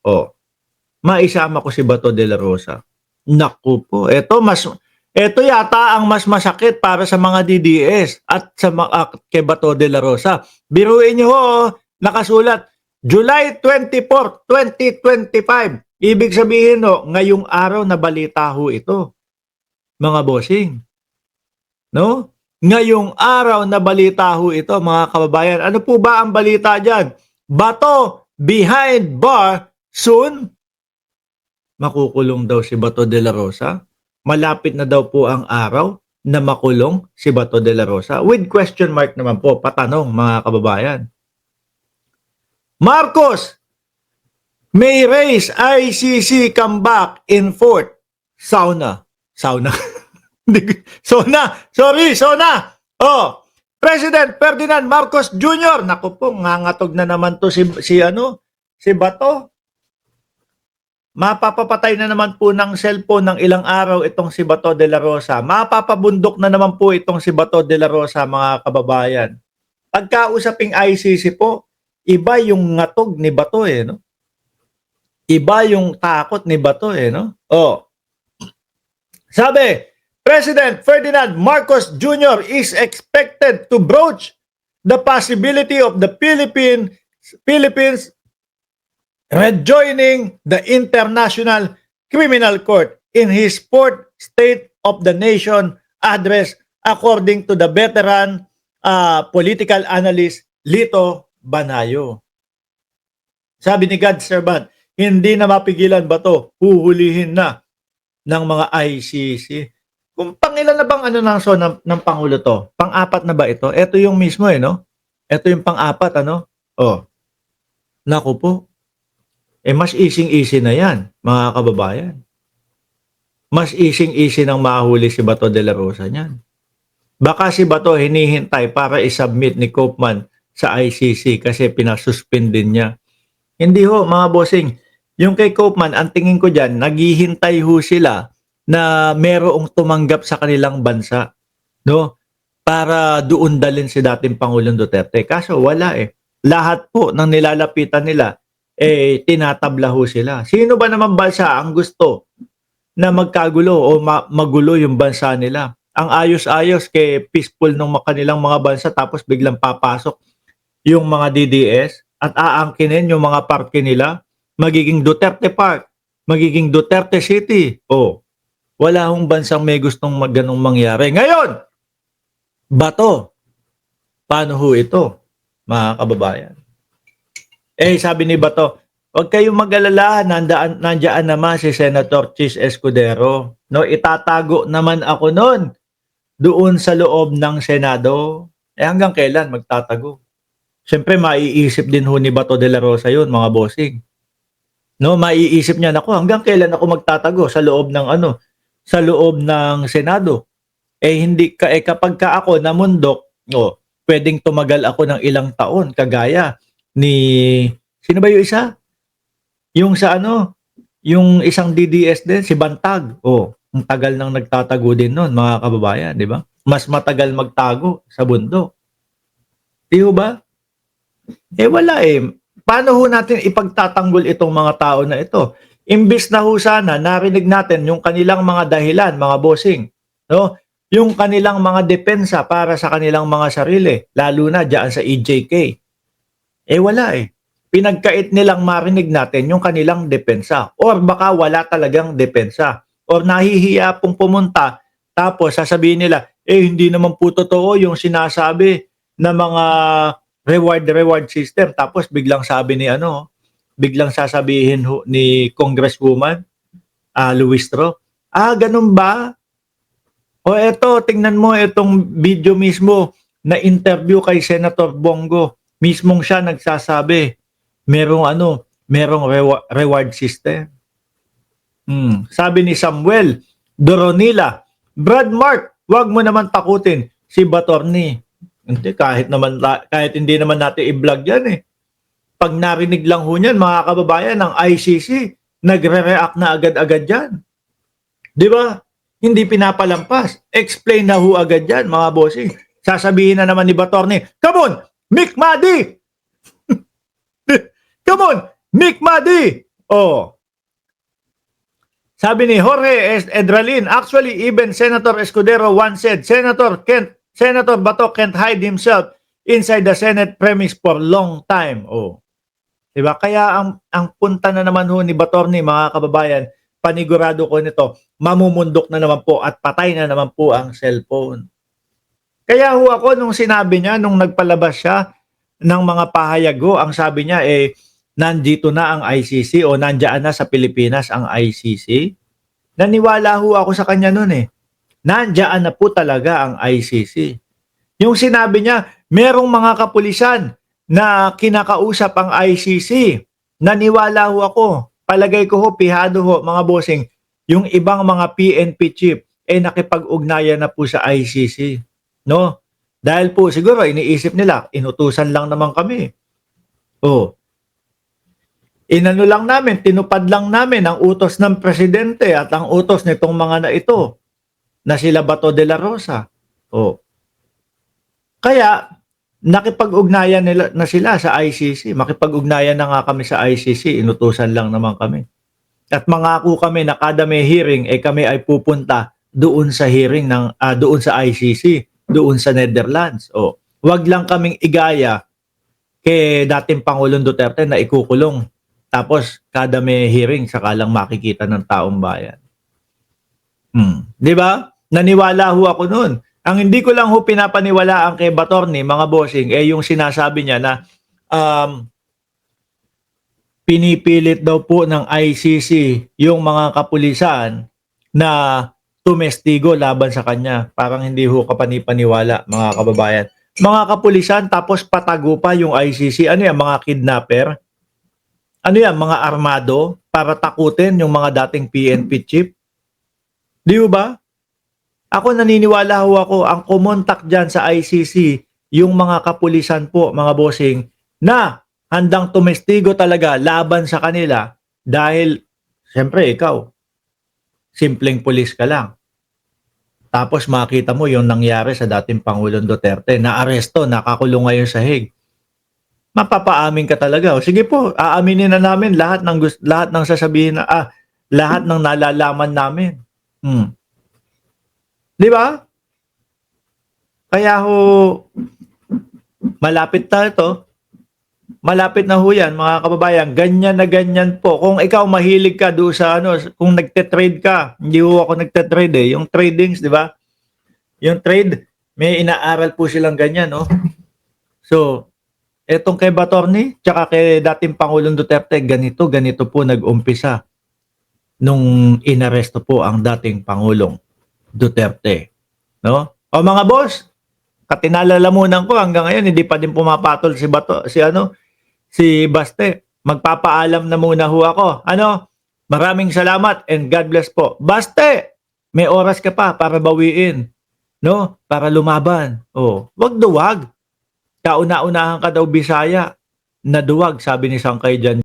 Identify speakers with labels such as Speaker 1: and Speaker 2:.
Speaker 1: Oh, maisama ko si Bato de la Rosa. Naku po, eto yata ang mas masakit para sa mga DDS at sa kay Bato de la Rosa. Biruin niyo ho, nakasulat July 24, 2025. Ibig sabihin ho, ngayong araw na balita ho ito, mga bossing. No? Ngayong araw na balita ho ito, mga kababayan. Ano po ba ang balita dyan? Bato behind bar soon? Makukulong daw si Bato de la Rosa? Malapit na daw po ang araw na makulong si Bato de la Rosa? With question mark naman po, patanong mga kababayan. Marcos may raise ICC comeback in fourth. Sauna. Sona. Oh, President Ferdinand Marcos Jr. Naku po, ngangatog na naman to si Bato. Mapapapatay na naman po ng cellphone ng ilang araw itong si Bato de la Rosa. Mapapabundok na naman po itong si Bato de la Rosa, mga kababayan. Pagkausaping ICC po, iba yung ngatog ni Bato no? Iba yung takot ni Bato no? Oh. Sabi, President Ferdinand Marcos Jr. is expected to broach the possibility of the Philippines rejoining the International Criminal Court in his fourth State of the Nation address, according to the veteran political analyst Lito Banayo. Sabi ni God Servant, hindi na mapigilan ba to? Huhulihin na ng mga ICC. Kung pangilan na bang ng Pangulo to? Pang-apat na ba ito? Ito yung mismo no? Ito yung pang-apat Oh. Naku po. Mas easy na yan, mga kababayan. Mas easy nang mahuli si Bato de la Rosa niyan. Baka si Bato hinihintay para isubmit ni Koopman sa ICC kasi pinasuspend din niya. Hindi ho, mga bossing. Yung kay Koopman, ang tingin ko dyan, naghihintay ho sila na merong tumanggap sa kanilang bansa, no? Para doon dalhin si dating Pangulong Duterte. Kaso wala Lahat po ng nilalapitan nila, tinatabla ho sila. Sino ba naman bansa ang gusto na magkagulo o magulo yung bansa nila? Ang ayos-ayos kay peaceful ng kanilang mga bansa tapos biglang papasok yung mga DDS at aangkinin yung mga parke nila, magiging Duterte Park, magiging Duterte City. Wala hong bansang may gustong ganong mangyari. Ngayon, Bato, paano ho ito, mga kababayan? Sabi ni Bato, huwag kayong mag-alala, nandiyan naman si Senator Chis Escudero. No, itatago naman ako noon doon sa loob ng Senado. Hanggang kailan magtatago? Siyempre, maiisip din ho ni Bato de la Rosa yun, mga bossing. No, maiisip niya, nako, hanggang kailan ako magtatago sa loob ng sa loob ng Senado? Hindi kapag ka ako namundok, pwedeng tumagal ako ng ilang taon, kagaya ni sino ba yung isa? Yung sa yung isang DDS din, si Bantag. Ang tagal nang nagtatago din noon, mga kababayan, di ba? Mas matagal magtago sa bundok. Di ba? Wala Paano ho natin ipagtatanggol itong mga tao na ito? Imbis na ho sana narinig natin yung kanilang mga dahilan, mga bossing, no? Yung kanilang mga depensa para sa kanilang mga sarili, lalo na diyan sa EJK. Wala Pinagkait nilang marinig natin yung kanilang depensa, or baka wala talagang depensa, or nahihiya pong pumunta tapos sasabihin nila, hindi naman po totoo yung sinasabi na mga reward system, tapos biglang sabi ni biglang sasabihin ni Congresswoman Luistro, ganun ba? Eto, tingnan mo itong video mismo na interview kay Senator Bongo. Mismong siya nagsasabi, merong reward system. Sabi ni Samuel Doronila, Brad Mark, wag mo naman takutin si Batorni. Hindi, kahit hindi naman natin i-vlog yan Pag narinig lang ho niyan, mga kababayan, ng ICC, nagre-react na agad-agad yan. Di ba? Hindi pinapalampas. Explain na ho agad yan, mga bossing. Sasabihin na naman ni Batorni, come on, Mick Madi! Come on, Mick Madi! Oh, sabi ni Jorge Edralin, actually even Senator Escudero once said, Senator Bato can't hide himself inside the Senate premise for long time. Oh. Diba? Kaya ang punta na naman ho ni Batorni, mga kababayan, panigurado ko nito, mamumundok na naman po at patay na naman po ang cellphone. Kaya ho ako nung sinabi niya, nung nagpalabas siya ng mga pahayag ho, ang sabi niya nandito na ang ICC o nandiyan na sa Pilipinas ang ICC. Naniwala ho ako sa kanya noon Nandiyan na po talaga ang ICC. Yung sinabi niya, merong mga kapulisan na kinakausap ang ICC. Naniwala ho ako. Palagay ko ho, pihado ho, mga bossing, yung ibang mga PNP chief nakipag-ugnayan na po sa ICC. No? Dahil po siguro iniisip nila, inutusan lang naman kami. Oh. Inano lang namin, tinupad lang namin ang utos ng presidente at ang utos nitong mga na ito na sila Bato de la Rosa. Oh. Kaya nakipag-ugnayan nila na sila sa ICC. Makipag-ugnayan na nga kami sa ICC, inutusan lang naman kami. At mangako kami na kada may hearing kami ay pupunta doon sa hearing ng doon sa ICC, doon sa Netherlands. Oh. Wag lang kaming igaya kay dating Pangulong Duterte na ikukulong. Tapos kada may hearing saka lang makikita ng taong bayan. 'Di ba? Naniwala ho ako noon. Ang hindi ko lang ho pinapaniwalaan kay Batorni, mga bossing, yung sinasabi niya na pinipilit daw po ng ICC yung mga kapulisan na tumestigo laban sa kanya. Parang hindi ho kapanipaniwala, mga kababayan. Mga kapulisan tapos patago pa yung ICC. Ano yan, mga kidnapper? Ano yan, mga armado para takutin yung mga dating PNP chief? Di ba? Ako naniniwala ho ako, ang kumontak dyan sa ICC, yung mga kapulisan po, mga bossing, na handang tumestigo talaga laban sa kanila dahil, siyempre ikaw, simpleng pulis ka lang. Tapos makita mo yung nangyari sa dating Pangulong Duterte, na aresto, nakakulong ngayon sa Hague. Mapapaamin ka talaga. O sige po, aaminin na namin lahat ng sasabihin na lahat ng nalalaman namin. Di ba? Kaya ho malapit na ito. Malapit na ho yan, mga kababayan. Ganyan na ganyan po. Kung ikaw mahilig ka doon sa kung nagte-trade ka, hindi ho ako nagte-trade yung tradings, di ba? Yung trade, may inaaral po silang ganyan, no? So, etong kay Batorni, tsaka kay dating Pangulong Duterte, ganito po nag-umpisa nung inaresto po ang dating Pangulong Duterte. No? O mga boss, katinalalamunan ko hanggang ngayon hindi pa din pumapatol si Baste. Magpapaalam na muna ho ako. Maraming salamat and God bless po. Baste, may oras ka pa para bawiin, no? Para lumaban. Wag duwag. Kauna-unahan ka daw Bisaya na duwag, sabi ni Sangkay dyan.